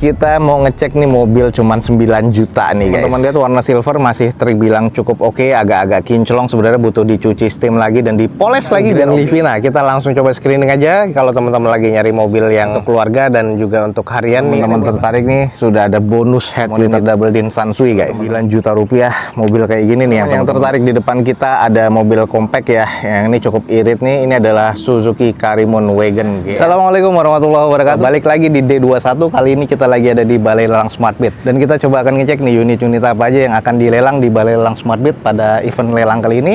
Kita mau ngecek nih mobil cuman 9 juta nih guys. Teman-teman lihat warna silver masih terbilang cukup oke, agak-agak kinclong, sebenarnya butuh dicuci steam lagi dan dipoles lagi dan Livina. Kita langsung coba screening aja. Kalau teman-teman lagi nyari mobil yang untuk keluarga dan juga untuk harian, teman-teman tertarik nih, sudah ada bonus head monitor double din Sansui guys. 9 juta rupiah mobil kayak gini nih. Yang tertarik di depan kita ada mobil compact ya, yang ini cukup irit nih. Ini adalah Suzuki Karimun Wagon. Assalamualaikum warahmatullahi wabarakatuh. Balik lagi di D21. Kali ini kita lagi ada di Balai Lelang SmartBit, dan kita coba akan ngecek nih unit-unit apa aja yang akan dilelang di Balai Lelang SmartBit pada event lelang kali ini.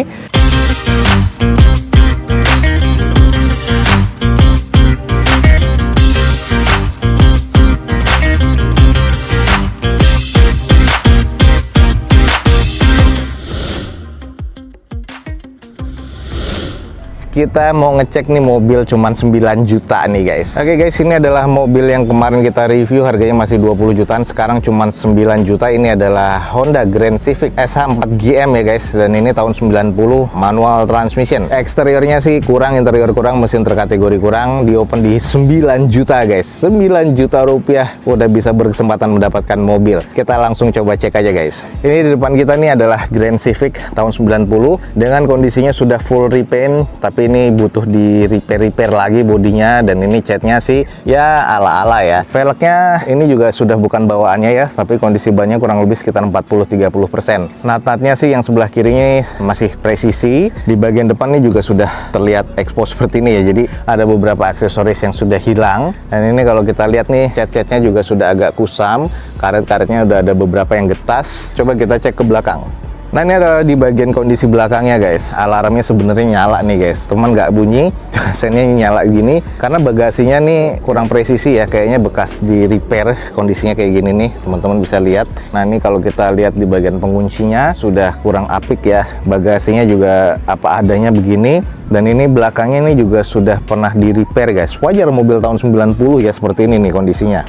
Kita mau ngecek nih mobil cuman 9 juta nih guys. Oke guys, ini adalah mobil yang kemarin kita review, harganya masih 20 jutaan, sekarang cuman 9 juta. Ini adalah Honda Grand Civic SH4 GM ya guys, dan ini tahun 90, manual transmission. Eksteriornya sih kurang, interior kurang, mesin terkategori kurang. Di open di 9 juta guys. 9 juta rupiah udah bisa berkesempatan mendapatkan mobil. Kita langsung coba cek aja guys. Ini di depan kita nih adalah Grand Civic tahun 90 dengan kondisinya sudah full repaint, tapi ini butuh di repair lagi bodinya, dan ini catnya sih ya ala-ala ya. Velgnya ini juga sudah bukan bawaannya ya, tapi kondisi bannya kurang lebih sekitar 40-30%. Natatnya sih yang sebelah kirinya masih presisi, di bagian depan ini juga sudah terlihat expose seperti ini ya, jadi ada beberapa aksesoris yang sudah hilang. Dan ini kalau kita lihat nih, cat-catnya juga sudah agak kusam, karet-karetnya udah ada beberapa yang getas. Coba kita cek ke belakang. Nah, ini adalah di bagian kondisi belakangnya guys. Alarmnya sebenarnya nyala nih guys, teman nggak bunyi, sennya nyala gini karena bagasinya nih kurang presisi ya, kayaknya bekas di repair. Kondisinya kayak gini nih, teman-teman bisa lihat. Nah, ini kalau kita lihat di bagian penguncinya sudah kurang apik ya, bagasinya juga apa adanya begini. Dan ini belakangnya ini juga sudah pernah di repair guys. Wajar mobil tahun 90 ya seperti ini nih kondisinya.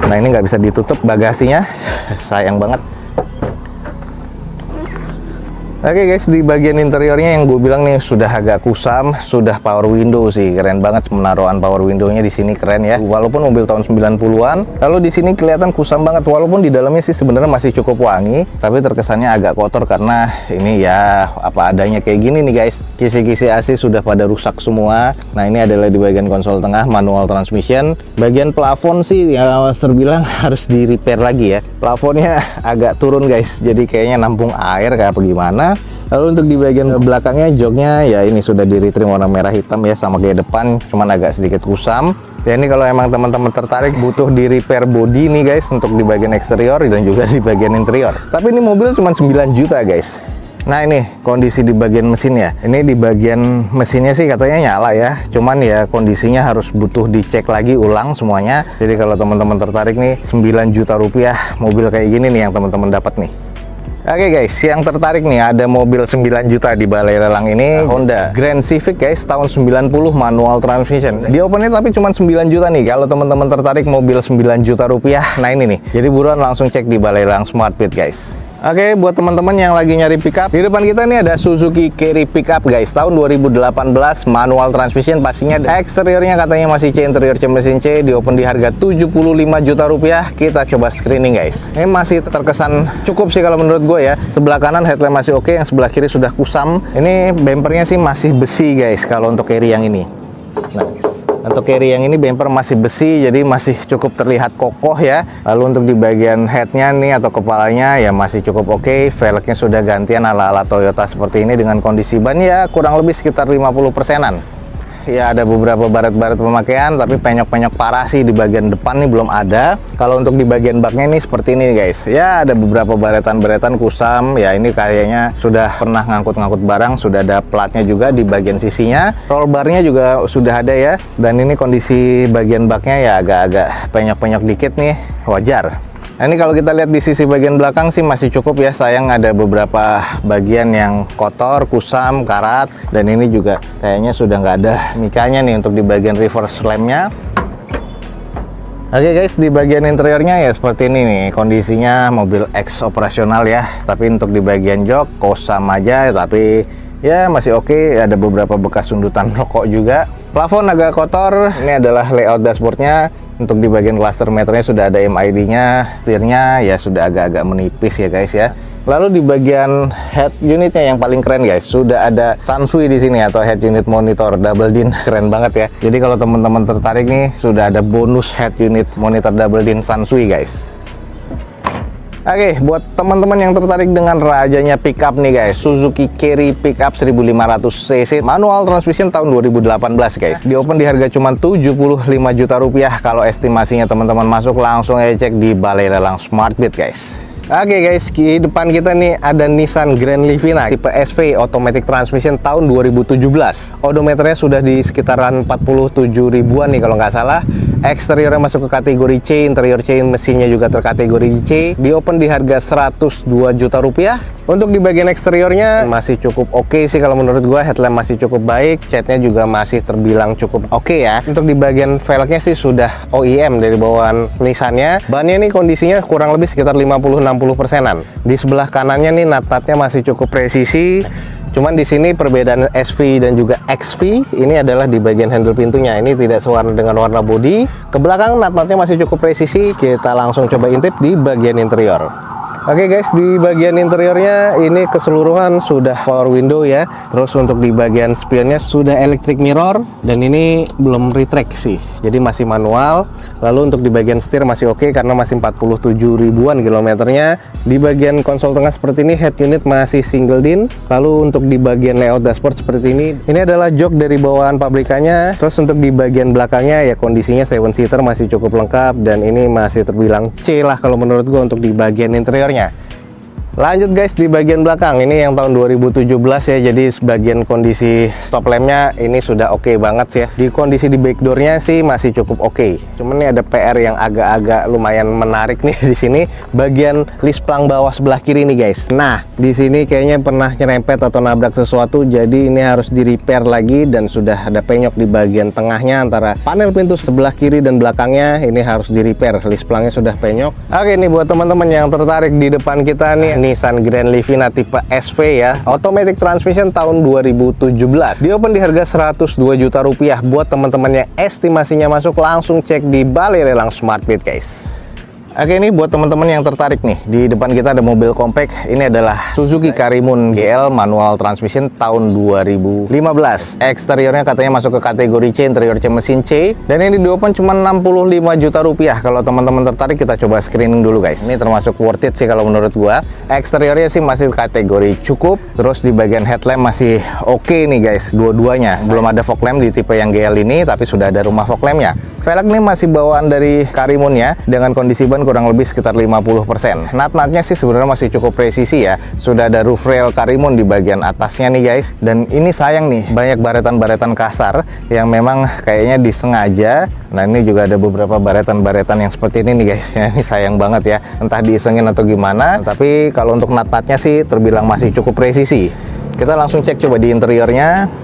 Nah, ini nggak bisa ditutup bagasinya, sayang banget. Oke guys, di bagian interiornya yang gue bilang nih sudah agak kusam, sudah power window sih, keren banget penaruhan power window-nya di sini, keren ya. Walaupun mobil tahun 90-an, lalu di sini kelihatan kusam banget, walaupun di dalamnya sih sebenarnya masih cukup wangi, tapi terkesannya agak kotor karena ini ya apa adanya kayak gini nih guys. Kisi-kisi AC sudah pada rusak semua. Nah, ini adalah di bagian konsol tengah manual transmission. Bagian plafon sih ya terbilang harus di repair lagi ya. Plafonnya agak turun guys, jadi kayaknya nampung air kayak apa gimana. Lalu untuk di bagian belakangnya, joknya ya ini sudah di retrim warna merah hitam ya, sama kayak depan, cuman agak sedikit kusam. Ya ini kalau emang teman-teman tertarik butuh di repair body nih guys, untuk di bagian eksterior dan juga di bagian interior. Tapi ini mobil cuma 9 juta guys. Nah, ini kondisi di bagian mesin ya. Ini di bagian mesinnya sih katanya nyala ya, cuman ya kondisinya harus butuh dicek lagi ulang semuanya. Jadi kalau teman-teman tertarik nih, 9 juta rupiah mobil kayak gini nih yang teman-teman dapat nih. Oke guys, yang tertarik nih ada mobil 9 juta di Balai Lelang ini, Honda Grand Civic guys, tahun 90 manual transmission. Di opennya tapi cuma 9 juta nih. Kalau teman-teman tertarik mobil 9 juta rupiah, nah ini nih. Jadi buruan langsung cek di Balai Lelang SmartBit guys. Oke, buat teman-teman yang lagi nyari pickup, di depan kita nih ada Suzuki Carry Pickup guys, tahun 2018, manual transmission. Pastinya eksteriornya katanya masih C, interior C mesin C, di open di harga 75 juta rupiah. Kita coba screening guys. Ini masih terkesan cukup sih kalau menurut gue ya. Sebelah kanan headlamp masih oke, yang sebelah kiri sudah kusam. Ini bumpernya sih masih besi guys kalau untuk carry yang ini. Nah, untuk carry yang ini bumper masih besi, jadi masih cukup terlihat kokoh ya. Lalu untuk di bagian headnya nih atau kepalanya ya masih cukup oke. Velgnya sudah gantian ala-ala Toyota seperti ini, dengan kondisi ban ya kurang lebih sekitar 50%-an. Ya ada beberapa baret-baret pemakaian, tapi penyok-penyok parah sih di bagian depan nih belum ada. Kalau untuk di bagian baknya ini seperti ini guys. Ya ada beberapa baretan-baretan kusam. Ya ini kayaknya sudah pernah ngangkut-ngangkut barang, sudah ada platnya juga di bagian sisinya. Roll barnya juga sudah ada ya. Dan ini kondisi bagian baknya ya agak-agak penyok-penyok dikit nih, wajar. Nah, ini kalau kita lihat di sisi bagian belakang sih masih cukup ya, sayang ada beberapa bagian yang kotor, kusam, karat, dan ini juga kayaknya sudah nggak ada mikanya nih untuk di bagian reverse lampnya. Oke guys, di bagian interiornya ya seperti ini nih kondisinya, mobil X operasional ya, tapi untuk di bagian jok kusam aja, tapi ya masih oke. Ada beberapa bekas sundutan rokok juga. Plafon agak kotor. Ini adalah layout dashboardnya. Untuk di bagian cluster meternya sudah ada MID-nya, setirnya ya sudah agak-agak menipis ya guys ya. Lalu di bagian head unitnya yang paling keren guys, sudah ada Sansui di sini atau head unit monitor double din, keren banget ya. Jadi kalau teman-teman tertarik nih, sudah ada bonus head unit monitor double din Sansui guys. Oke, buat teman-teman yang tertarik dengan rajanya pickup nih guys, Suzuki Carry Pickup 1500 cc manual transmission tahun 2018 guys. Di open di harga cuma 75 juta rupiah. Kalau estimasinya teman-teman masuk, langsung aja cek di Balai Lelang Smartbit guys. Oke guys, di depan kita nih ada Nissan Grand Livina tipe SV automatic transmission tahun 2017. Odometernya sudah di sekitaran 47 ribuan nih kalau nggak salah. Eksteriornya masuk ke kategori C, interior C, mesinnya juga terkategori C. Di open di harga 102 juta rupiah. Untuk di bagian eksteriornya masih cukup oke sih kalau menurut gua, headlamp masih cukup baik, catnya juga masih terbilang cukup oke ya. Untuk di bagian velgnya sih sudah OEM dari bawaan Nissan-nya. Bannya nih kondisinya kurang lebih sekitar 50-60%-an. Di sebelah kanannya nih natatnya masih cukup presisi. Cuman di sini perbedaan SV dan juga XV ini adalah di bagian handle pintunya. Ini tidak sewarna dengan warna bodi. Ke belakang natatnya masih cukup presisi. Kita langsung coba intip di bagian interior. Oke guys, di bagian interiornya ini keseluruhan sudah power window ya. Terus untuk di bagian spionnya sudah electric mirror, dan ini belum retract sih, jadi masih manual. Lalu untuk di bagian setir masih oke karena masih 47 ribuan kilometernya. Di bagian konsol tengah seperti ini, head unit masih single din. Lalu untuk di bagian layout dashboard seperti ini adalah jok dari bawaan pabrikannya. Terus untuk di bagian belakangnya ya kondisinya 7-seater masih cukup lengkap, dan ini masih terbilang C lah kalau menurut gua untuk di bagian interiornya. Lanjut guys, di bagian belakang ini yang tahun 2017 ya, jadi sebagian kondisi stop lampnya ini sudah oke banget sih ya. Di kondisi di backdoornya sih masih cukup oke. Cuman ini ada PR yang agak-agak lumayan menarik nih di sini, bagian list plang bawah sebelah kiri nih guys. Nah, di sini kayaknya pernah nyerempet atau nabrak sesuatu, jadi ini harus di repair lagi, dan sudah ada penyok di bagian tengahnya antara panel pintu sebelah kiri dan belakangnya. Ini harus di repair, list plangnya sudah penyok. Oke nih buat teman-teman yang tertarik, di depan kita nih Nissan Grand Livina tipe SV ya, automatic transmission tahun 2017. Di open di harga 102 juta rupiah. Buat teman-teman yang estimasinya masuk, langsung cek di Balai Lelang Smartbit guys. Oke, ini buat teman-teman yang tertarik nih, di depan kita ada mobil compact. Ini adalah Suzuki Karimun GL manual transmission tahun 2015. Eksteriornya katanya masuk ke kategori C, interior C, mesin C, dan ini di open cuma 65 juta rupiah. Kalau teman-teman tertarik, kita coba screening dulu guys. Ini termasuk worth it sih kalau menurut gua. Eksteriornya sih masih kategori cukup. Terus di bagian headlamp masih oke nih guys, dua-duanya. Belum ada fog lamp di tipe yang GL ini, tapi sudah ada rumah fog lampnya. Velg ini masih bawaan dari Karimun ya, dengan kondisi ban kurang lebih sekitar 50%. Nat-natnya sih sebenarnya masih cukup presisi ya. Sudah ada roof rail Karimun di bagian atasnya nih guys. Dan ini sayang nih, banyak baretan-baretan kasar yang memang kayaknya disengaja. Nah, ini juga ada beberapa baretan-baretan yang seperti ini nih guys. Ya, ini sayang banget ya, entah diisengin atau gimana. Tapi kalau untuk nat-natnya sih terbilang masih cukup presisi. Kita langsung cek coba di interiornya.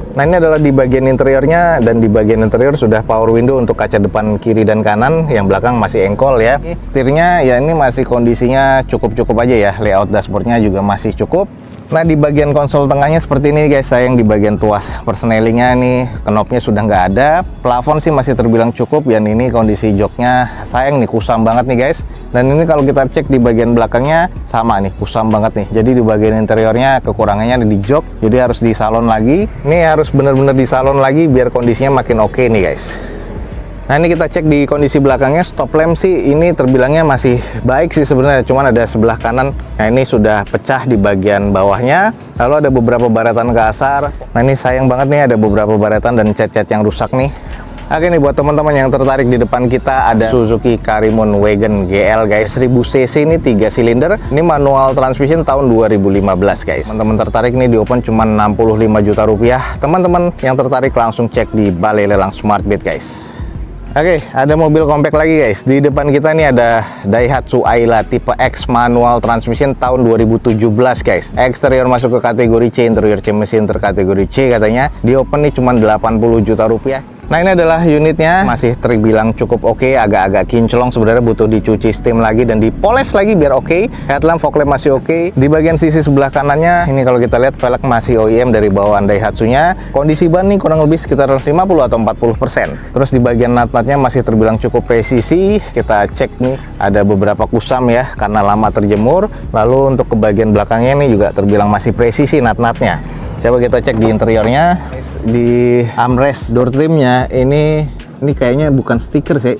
Nah, ini adalah di bagian interiornya, dan di bagian interior sudah power window untuk kaca depan kiri dan kanan, yang belakang masih engkol ya. Setirnya ya ini masih kondisinya cukup-cukup aja ya, layout dashboardnya juga masih cukup. Nah, di bagian konsol tengahnya seperti ini guys, sayang di bagian tuas persnelingnya nih, knopnya sudah nggak ada. Plafon sih masih terbilang cukup, dan ini kondisi joknya sayang nih, kusam banget nih guys. Dan ini kalau kita cek di bagian belakangnya sama nih, kusam banget nih. Jadi di bagian interiornya kekurangannya ada di jok, jadi harus di salon lagi. Ini harus benar-benar di salon lagi biar kondisinya makin oke nih guys. Nah, ini kita cek di kondisi belakangnya, stop lamp sih ini terbilangnya masih baik sih sebenarnya, cuman ada sebelah kanan. Nah, ini sudah pecah di bagian bawahnya. Lalu ada beberapa baretan kasar. Nah, ini sayang banget nih, ada beberapa baretan dan cat-cat yang rusak nih. Oke nih buat teman-teman yang tertarik, di depan kita ada Suzuki Karimun Wagon GL guys, 1000 cc ini 3 silinder. Ini manual transmission tahun 2015 guys. Teman-teman tertarik nih, di open cuma 65 juta rupiah. Teman-teman yang tertarik langsung cek di Balai Lelang Smartbit guys. Oke, ada mobil compact lagi guys. Di depan kita nih ada Daihatsu Ayla tipe X manual transmission tahun 2017 guys. Eksterior masuk ke kategori C, interior C, mesin terkategori C katanya. Di open nih cuma 80 juta rupiah. Nah, ini adalah unitnya, masih terbilang cukup oke, agak-agak kinclong, sebenarnya butuh dicuci steam lagi dan dipoles lagi biar oke. Headlamp, fog lamp masih oke. Di bagian sisi sebelah kanannya, ini kalau kita lihat velg masih OEM dari bawaan Daihatsu-nya. Kondisi ban nih kurang lebih sekitar 50 atau 40%. Terus di bagian nut-nutnya masih terbilang cukup presisi. Kita cek nih, ada beberapa kusam ya, karena lama terjemur. Lalu untuk ke bagian belakangnya nih juga terbilang masih presisi nut-nutnya. Coba kita cek di interiornya. Di armrest door trimnya ini kayaknya bukan stiker sih.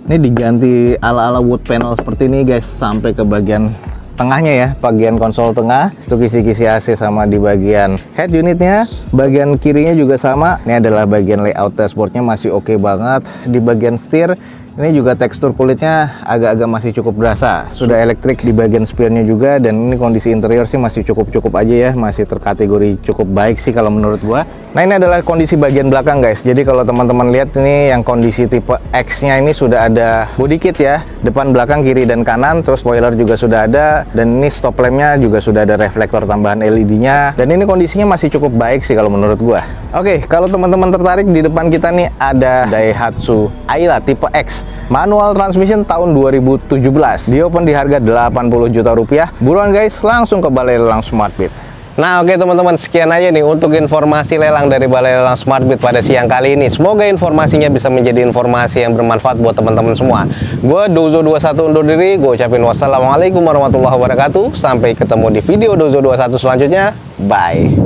Ini diganti ala-ala wood panel seperti ini guys, sampai ke bagian tengahnya ya, bagian konsol tengah itu kisi-kisi AC, sama di bagian head unitnya, bagian kirinya juga sama. Ini adalah bagian layout dashboardnya masih oke banget. Di bagian setir ini juga tekstur kulitnya agak-agak masih cukup berasa. Sudah elektrik di bagian spionnya juga, dan ini kondisi interior sih masih cukup aja ya, masih terkategori cukup baik sih kalau menurut gua. Nah, ini adalah kondisi bagian belakang guys. Jadi kalau teman-teman lihat ini yang kondisi tipe X-nya ini sudah ada body kit ya, depan, belakang, kiri dan kanan, terus spoiler juga sudah ada, dan ini stop lampnya juga sudah ada reflektor tambahan LED-nya, dan ini kondisinya masih cukup baik sih kalau menurut gua. Oke, kalau teman-teman tertarik, di depan kita nih ada Daihatsu Ayla tipe X, manual transmission tahun 2017, di open di harga 80 juta rupiah. Buruan guys, langsung ke Balai Lelang SmartBit. Nah, oke teman-teman, sekian aja nih untuk informasi lelang dari Balai Lelang SmartBit pada siang kali ini. Semoga informasinya bisa menjadi informasi yang bermanfaat buat teman-teman semua. Gue Dozo21 undur diri, gue ucapin wassalamualaikum warahmatullahi wabarakatuh. Sampai ketemu di video Dozo21 selanjutnya. Bye.